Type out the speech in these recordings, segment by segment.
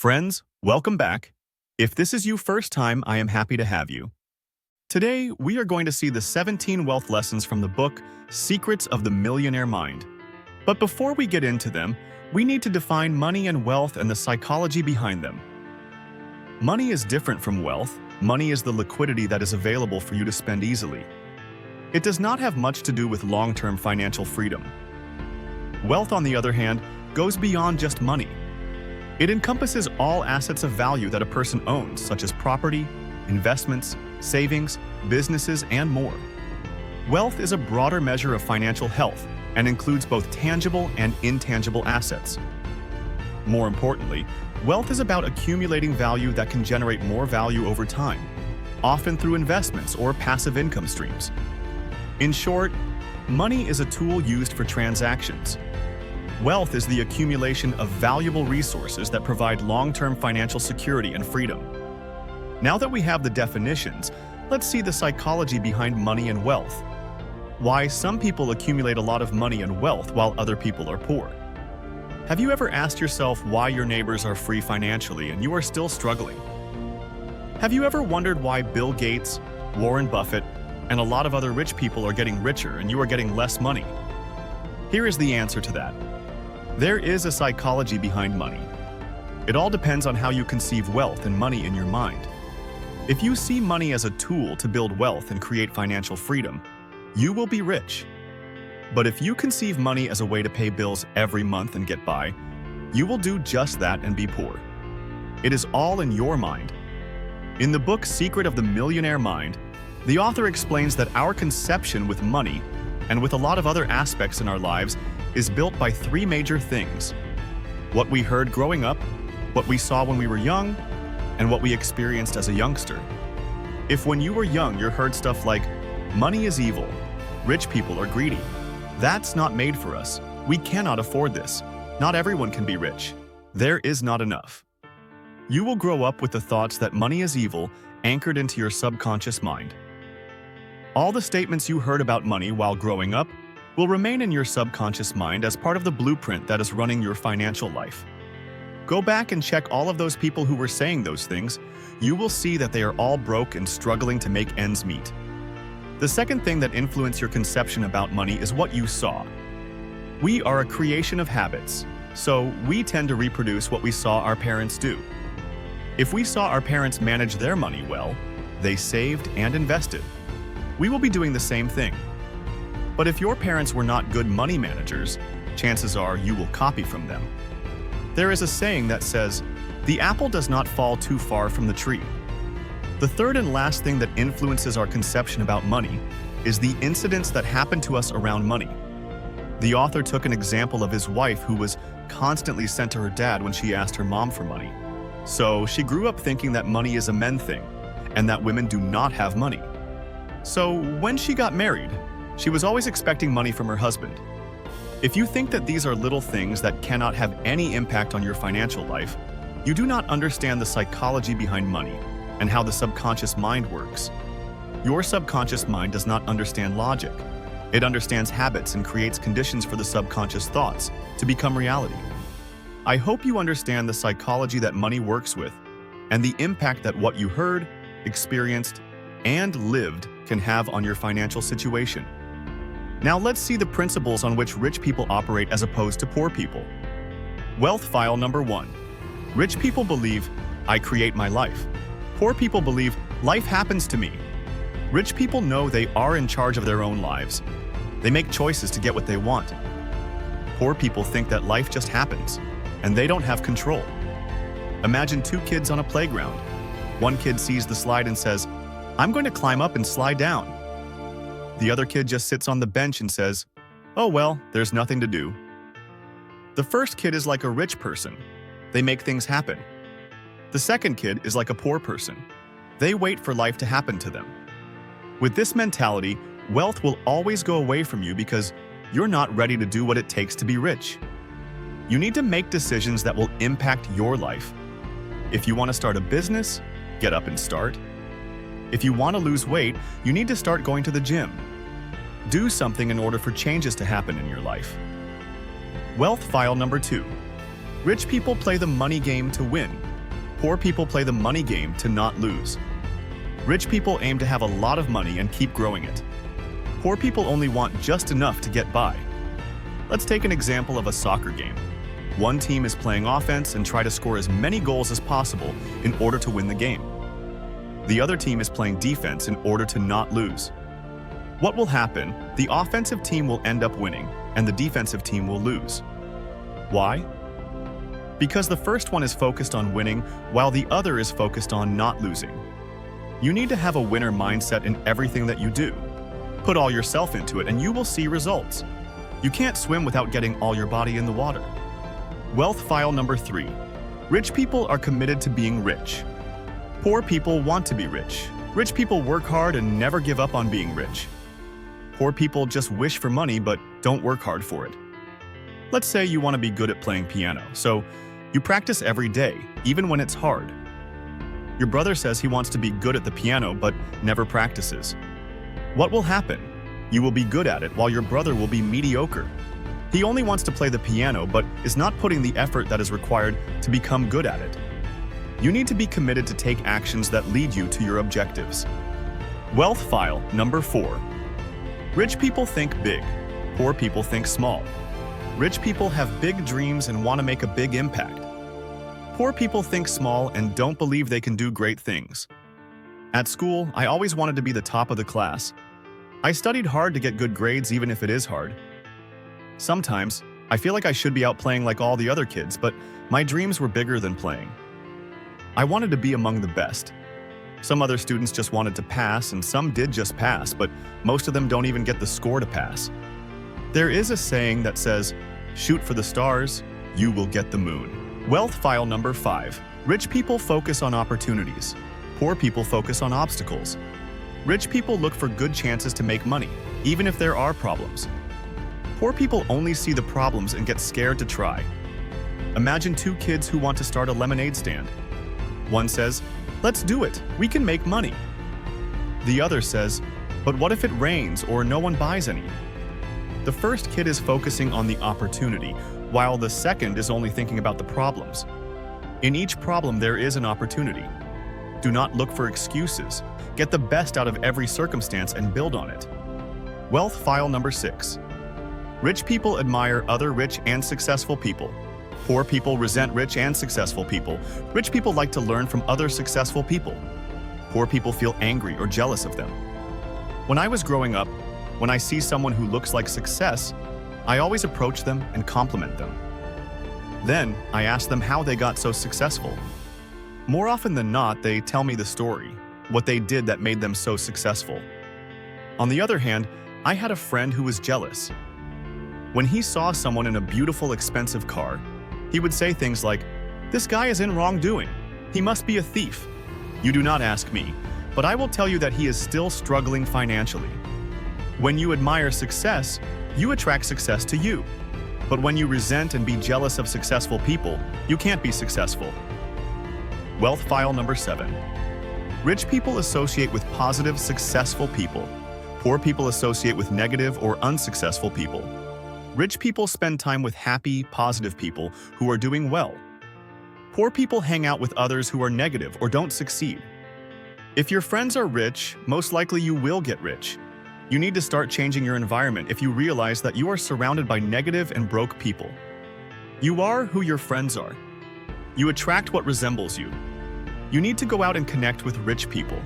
Friends, welcome back. If this is your first time, I am happy to have you. Today, we are going to see the 17 wealth lessons from the book, Secrets of the Millionaire Mind. But before we get into them, we need to define money and wealth and the psychology behind them. Money is different from wealth. Money is the liquidity that is available for you to spend easily. It does not have much to do with long-term financial freedom. Wealth, on the other hand, goes beyond just money. It encompasses all assets of value that a person owns, such as property, investments, savings, businesses, and more. Wealth is a broader measure of financial health and includes both tangible and intangible assets. More importantly, wealth is about accumulating value that can generate more value over time, often through investments or passive income streams. In short, money is a tool used for transactions. Wealth is the accumulation of valuable resources that provide long-term financial security and freedom. Now that we have the definitions, let's see the psychology behind money and wealth. Why some people accumulate a lot of money and wealth while other people are poor. Have you ever asked yourself why your neighbors are free financially and you are still struggling? Have you ever wondered why Bill Gates, Warren Buffett, and a lot of other rich people are getting richer and you are getting less money? Here is the answer to that. There is a psychology behind money. It all depends on how you conceive wealth and money in your mind. If you see money as a tool to build wealth and create financial freedom, you will be rich. But if you conceive money as a way to pay bills every month and get by, you will do just that and be poor. It is all in your mind. In the book Secret of the Millionaire Mind, the author explains that our conception with money and with a lot of other aspects in our lives is built by three major things: what we heard growing up, what we saw when we were young, and what we experienced as a youngster. If when you were young you heard stuff like, money is evil, rich people are greedy, that's not made for us, we cannot afford this, not everyone can be rich, there is not enough. You will grow up with the thoughts that money is evil anchored into your subconscious mind. All the statements you heard about money while growing up will remain in your subconscious mind as part of the blueprint that is running your financial life. Go back and check all of those people who were saying those things. You will see that they are all broke and struggling to make ends meet. The second thing that influenced your conception about money is what you saw. We are a creation of habits, so we tend to reproduce what we saw our parents do. If we saw our parents manage their money well, they saved and invested, we will be doing the same thing. But if your parents were not good money managers, chances are you will copy from them. There is a saying that says, "The apple does not fall too far from the tree." The third and last thing that influences our conception about money is the incidents that happen to us around money. The author took an example of his wife who was constantly sent to her dad when she asked her mom for money. So she grew up thinking that money is a men thing and that women do not have money. So when she got married, she was always expecting money from her husband. If you think that these are little things that cannot have any impact on your financial life, you do not understand the psychology behind money and how the subconscious mind works. Your subconscious mind does not understand logic. It understands habits and creates conditions for the subconscious thoughts to become reality. I hope you understand the psychology that money works with and the impact that what you heard, experienced, and lived can have on your financial situation. Now let's see the principles on which rich people operate as opposed to poor people. Wealth file number 1. Rich people believe, I create my life. Poor people believe, life happens to me. Rich people know they are in charge of their own lives. They make choices to get what they want. Poor people think that life just happens, and they don't have control. Imagine two kids on a playground. One kid sees the slide and says, I'm going to climb up and slide down. The other kid just sits on the bench and says, oh well, there's nothing to do. The first kid is like a rich person. They make things happen. The second kid is like a poor person. They wait for life to happen to them. With this mentality, wealth will always go away from you because you're not ready to do what it takes to be rich. You need to make decisions that will impact your life. If you want to start a business, get up and start. If you want to lose weight, you need to start going to the gym. Do something in order for changes to happen in your life. Wealth file number 2. Rich people play the money game to win, Poor people play the money game to not lose. Rich people aim to have a lot of money and keep growing it. Poor people only want just enough to get by. Let's take an example of a soccer game. One team is playing offense and try to score as many goals as possible in order to win the game. The other team is playing defense in order to not lose. What will happen? The offensive team will end up winning, and the defensive team will lose. Why? Because the first one is focused on winning, while the other is focused on not losing. You need to have a winner mindset in everything that you do. Put all yourself into it, and you will see results. You can't swim without getting all your body in the water. Wealth file number 3. Rich people are committed to being rich. Poor people want to be rich. Rich people work hard and never give up on being rich. Poor people just wish for money but don't work hard for it. Let's say you want to be good at playing piano, so you practice every day, even when it's hard. Your brother says he wants to be good at the piano but never practices. What will happen? You will be good at it while your brother will be mediocre. He only wants to play the piano but is not putting the effort that is required to become good at it. You need to be committed to take actions that lead you to your objectives. Wealth file number 4. Rich people think big. Poor people think small. Rich people have big dreams and want to make a big impact. Poor people think small and don't believe they can do great things. At school, I always wanted to be the top of the class. I studied hard to get good grades even if it is hard. Sometimes, I feel like I should be out playing like all the other kids, but my dreams were bigger than playing. I wanted to be among the best. Some other students just wanted to pass, and some did just pass, but most of them don't even get the score to pass. There is a saying that says, "Shoot for the stars, you will get the moon." Wealth file number 5. Rich people focus on opportunities. Poor people focus on obstacles. Rich people look for good chances to make money, even if there are problems. Poor people only see the problems and get scared to try. Imagine 2 kids who want to start a lemonade stand. One says, "Let's do it, we can make money." The other says, "But what if it rains or no one buys any?" The first kid is focusing on the opportunity, while the second is only thinking about the problems. In each problem, there is an opportunity. Do not look for excuses. Get the best out of every circumstance and build on it. Wealth file number 6. Rich people admire other rich and successful people. Poor people resent rich and successful people. Rich people like to learn from other successful people. Poor people feel angry or jealous of them. When I was growing up, when I see someone who looks like success, I always approach them and compliment them. Then, I ask them how they got so successful. More often than not, they tell me the story, what they did that made them so successful. On the other hand, I had a friend who was jealous. When he saw someone in a beautiful, expensive car, he would say things like, "This guy is in wrongdoing. He must be a thief." You do not ask me, but I will tell you that he is still struggling financially. When you admire success, you attract success to you. But when you resent and be jealous of successful people, you can't be successful. Wealth file number 7. Rich people associate with positive, successful people. Poor people associate with negative or unsuccessful people. Rich people spend time with happy, positive people who are doing well. Poor people hang out with others who are negative or don't succeed. If your friends are rich, most likely you will get rich. You need to start changing your environment if you realize that you are surrounded by negative and broke people. You are who your friends are. You attract what resembles you. You need to go out and connect with rich people.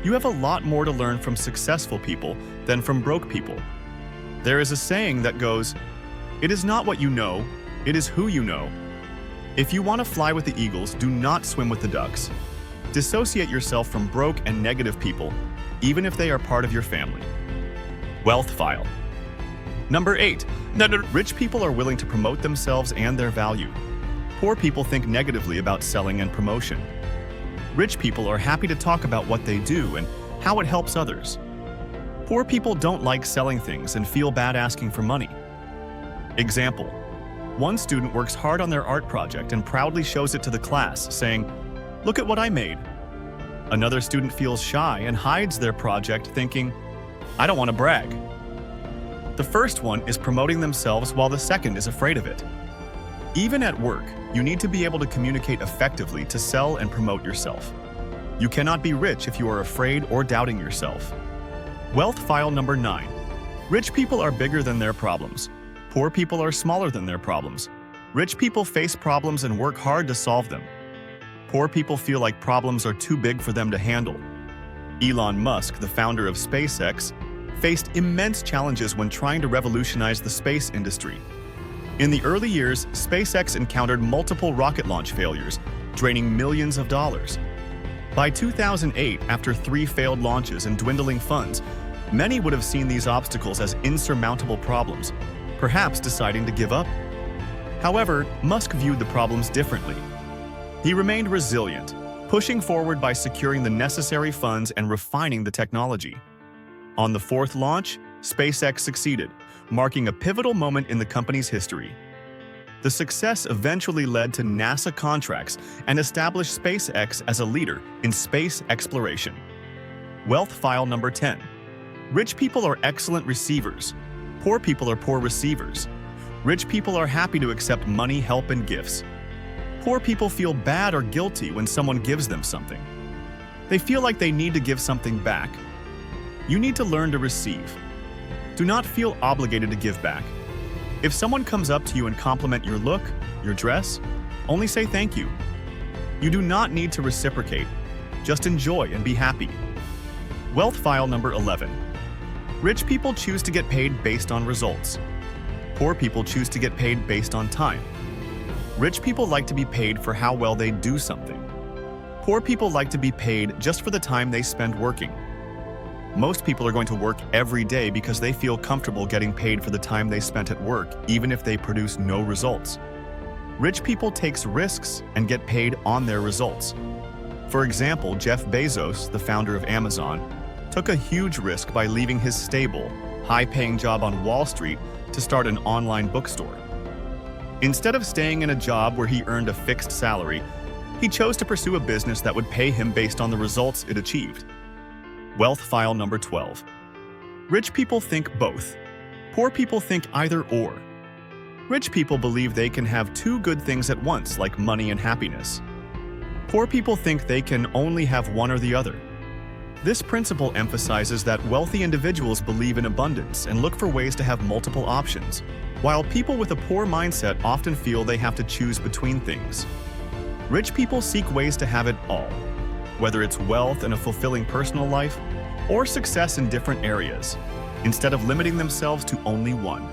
You have a lot more to learn from successful people than from broke people. There is a saying that goes, "It is not what you know, it is who you know." If you want to fly with the eagles, do not swim with the ducks. Dissociate yourself from broke and negative people, even if they are part of your family. Wealth file. Number 8. Rich people are willing to promote themselves and their value. Poor people think negatively about selling and promotion. Rich people are happy to talk about what they do and how it helps others. Poor people don't like selling things and feel bad asking for money. Example: one student works hard on their art project and proudly shows it to the class, saying, "Look at what I made." Another student feels shy and hides their project, thinking, "I don't want to brag." The first one is promoting themselves while the second is afraid of it. Even at work, you need to be able to communicate effectively to sell and promote yourself. You cannot be rich if you are afraid or doubting yourself. Wealth file number 9. Rich people are bigger than their problems. Poor people are smaller than their problems. Rich people face problems and work hard to solve them. Poor people feel like problems are too big for them to handle. Elon Musk, the founder of SpaceX, faced immense challenges when trying to revolutionize the space industry. In the early years, SpaceX encountered multiple rocket launch failures, draining millions of dollars. By 2008, after 3 failed launches and dwindling funds, many would have seen these obstacles as insurmountable problems, perhaps deciding to give up. However, Musk viewed the problems differently. He remained resilient, pushing forward by securing the necessary funds and refining the technology. On the 4th launch, SpaceX succeeded, marking a pivotal moment in the company's history. The success eventually led to NASA contracts and established SpaceX as a leader in space exploration. Wealth file number 10. Rich people are excellent receivers. Poor people are poor receivers. Rich people are happy to accept money, help, and gifts. Poor people feel bad or guilty when someone gives them something. They feel like they need to give something back. You need to learn to receive. Do not feel obligated to give back. If someone comes up to you and compliment your look, your dress, only say thank you. You do not need to reciprocate. Just enjoy and be happy. Wealth file number 11. Rich people choose to get paid based on results. Poor people choose to get paid based on time. Rich people like to be paid for how well they do something. Poor people like to be paid just for the time they spend working. Most people are going to work every day because they feel comfortable getting paid for the time they spent at work, even if they produce no results. Rich people take risks and get paid on their results. For example, Jeff Bezos, the founder of Amazon, took a huge risk by leaving his stable, high-paying job on Wall Street to start an online bookstore. Instead of staying in a job where he earned a fixed salary, he chose to pursue a business that would pay him based on the results it achieved. Wealth file number 12. Rich people think both. Poor people think either or. Rich people believe they can have 2 good things at once, like money and happiness. Poor people think they can only have one or the other. This principle emphasizes that wealthy individuals believe in abundance and look for ways to have multiple options, while people with a poor mindset often feel they have to choose between things. Rich people seek ways to have it all, whether it's wealth and a fulfilling personal life, or success in different areas, instead of limiting themselves to only one.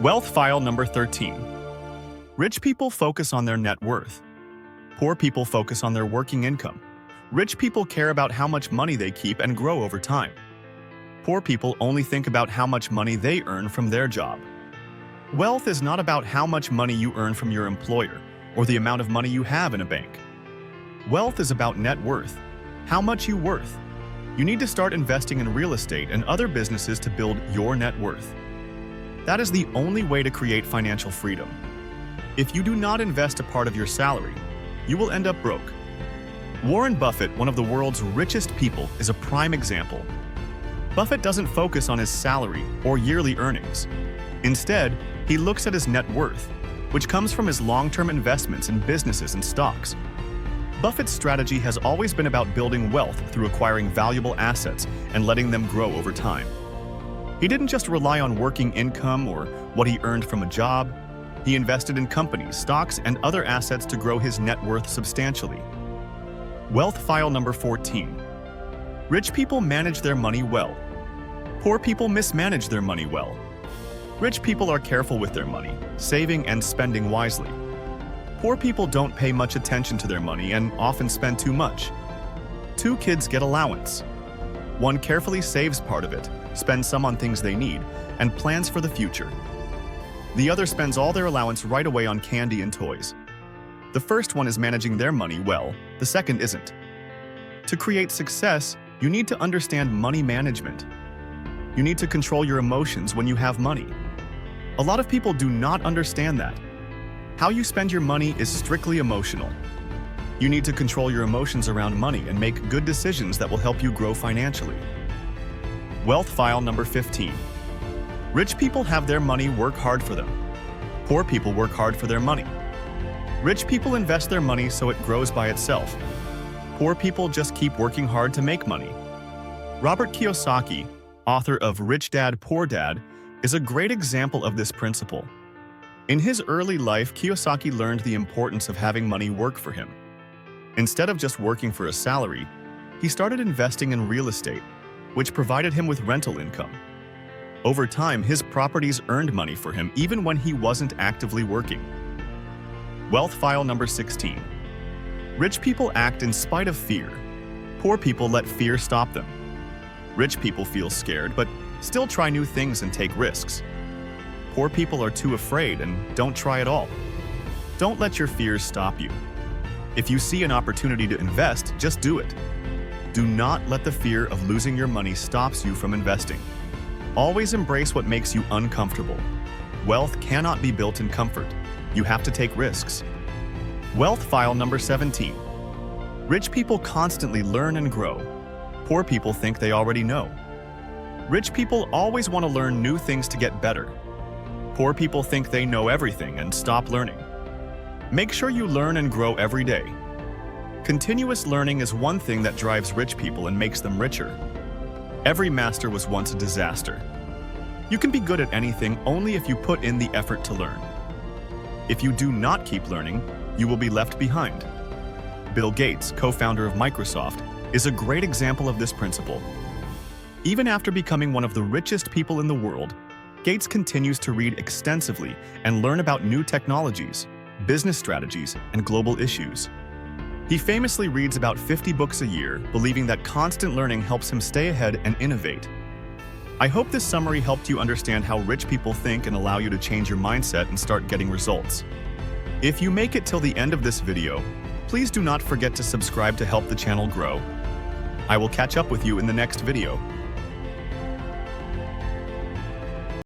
Wealth file number 13. Rich people focus on their net worth. Poor people focus on their working income. Rich people care about how much money they keep and grow over time. Poor people only think about how much money they earn from their job. Wealth is not about how much money you earn from your employer or the amount of money you have in a bank. Wealth is about net worth, how much you worth. You need to start investing in real estate and other businesses to build your net worth. That is the only way to create financial freedom. If you do not invest a part of your salary, you will end up broke. Warren Buffett, one of the world's richest people, is a prime example. Buffett doesn't focus on his salary or yearly earnings. Instead, he looks at his net worth, which comes from his long-term investments in businesses and stocks. Buffett's strategy has always been about building wealth through acquiring valuable assets and letting them grow over time. He didn't just rely on working income or what he earned from a job. He invested in companies, stocks, and other assets to grow his net worth substantially. Wealth file number 14. Rich people manage their money well. Poor people mismanage their money well. Rich people are careful with their money, saving and spending wisely. Poor people don't pay much attention to their money and often spend too much. 2 kids get allowance. One carefully saves part of it, spends some on things they need, and plans for the future. The other spends all their allowance right away on candy and toys. The first one is managing their money well, the second isn't. To create success, you need to understand money management. You need to control your emotions when you have money. A lot of people do not understand that. How you spend your money is strictly emotional. You need to control your emotions around money and make good decisions that will help you grow financially. Wealth file number 15. Rich people have their money work hard for them. Poor people work hard for their money. Rich people invest their money so it grows by itself. Poor people just keep working hard to make money. Robert Kiyosaki, author of Rich Dad, Poor Dad, is a great example of this principle. In his early life, Kiyosaki learned the importance of having money work for him. Instead of just working for a salary, he started investing in real estate, which provided him with rental income. Over time, his properties earned money for him even when he wasn't actively working. Wealth file number 16. Rich people act in spite of fear. Poor people let fear stop them. Rich people feel scared, but still try new things and take risks. Poor people are too afraid and don't try at all. Don't let your fears stop you. If you see an opportunity to invest, just do it. Do not let the fear of losing your money stops you from investing. Always embrace what makes you uncomfortable. Wealth cannot be built in comfort. You have to take risks. Wealth file number 17. Rich people constantly learn and grow. Poor people think they already know. Rich people always want to learn new things to get better. Poor people think they know everything and stop learning. Make sure you learn and grow every day. Continuous learning is one thing that drives rich people and makes them richer. Every master was once a disaster. You can be good at anything only if you put in the effort to learn. If you do not keep learning, you will be left behind. Bill Gates, co-founder of Microsoft, is a great example of this principle. Even after becoming one of the richest people in the world, Gates continues to read extensively and learn about new technologies, business strategies, and global issues. He famously reads about 50 books a year, believing that constant learning helps him stay ahead and innovate. I hope this summary helped you understand how rich people think and allow you to change your mindset and start getting results. If you make it till the end of this video, please do not forget to subscribe to help the channel grow. I will catch up with you in the next video.